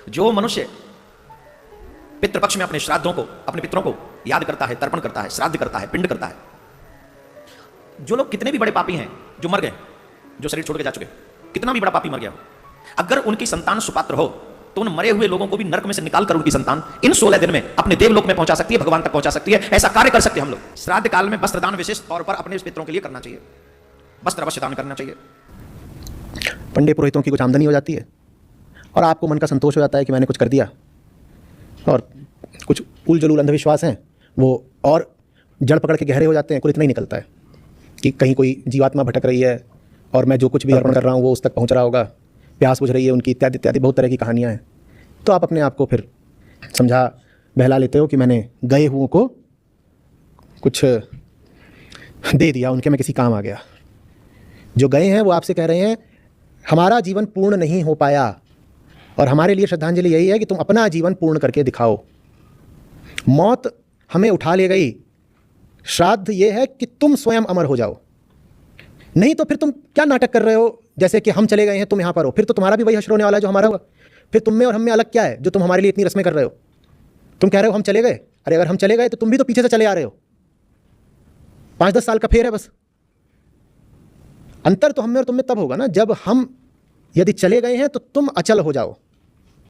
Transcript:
जो मनुष्य पितृपक्ष में अपने श्राद्धों को, अपने पितरों को याद करता है, तर्पण करता है, श्राद्ध करता है, पिंड करता है, जो लोग कितने भी बड़े पापी हैं, जो मर गए, जो शरीर छोड़ के जा चुके, कितना भी बड़ा पापी मर गया हो, अगर उनकी संतान सुपात्र हो तो उन मरे हुए लोगों को भी नरक में से निकाल कर उनकी संतान इन 16 दिन में अपने देवलोक में पहुंचा सकती है, भगवान तक पहुंचा सकती है। ऐसा कार्य कर सकते हैं हम लोग। श्राद्ध काल में वस्त्र दान विशेष तौर पर अपने पितरों के लिए करना चाहिए, वस्त्र अवश्य दान करना चाहिए। पंडित पुरोहितों की कुछ आमदनी हो जाती है और आपको मन का संतोष हो जाता है कि मैंने कुछ कर दिया, और कुछ उल जलूल अंधविश्वास हैं वो और जड़ पकड़ के गहरे हो जाते हैं। कुल इतना ही निकलता है कि कहीं कोई जीवात्मा भटक रही है और मैं जो कुछ भी अर्पण कर रहा हूँ वो उस तक पहुँच रहा होगा, प्यास बुझ रही है उनकी, इत्यादि इत्यादि बहुत तरह की कहानियाँ हैं। तो आप अपने आप को फिर समझा बहला लेते हो कि मैंने गए हुओं को कुछ दे दिया, उनके में किसी काम आ गया। जो गए हैं वो आपसे कह रहे हैं हमारा जीवन पूर्ण नहीं हो पाया और हमारे लिए श्रद्धांजलि यही है कि तुम अपना जीवन पूर्ण करके दिखाओ। मौत हमें उठा ले गई, श्राद्ध ये है कि तुम स्वयं अमर हो जाओ। नहीं तो फिर तुम क्या नाटक कर रहे हो, जैसे कि हम चले गए हैं तुम यहाँ पर हो, फिर तो तुम्हारा भी वही हश्र होने वाला है जो हमारा हुआ। फिर तुम में और हम में अलग क्या है जो तुम हमारे लिए इतनी रस्में कर रहे हो? तुम कह रहे हो हम चले गए, अरे अगर हम चले गए तो तुम भी तो पीछे से चले आ रहे हो। 5-10 साल का फेर है बस। अंतर तो हम में और तुम में तब होगा ना जब हम यदि चले गए हैं तो तुम अचल हो जाओ।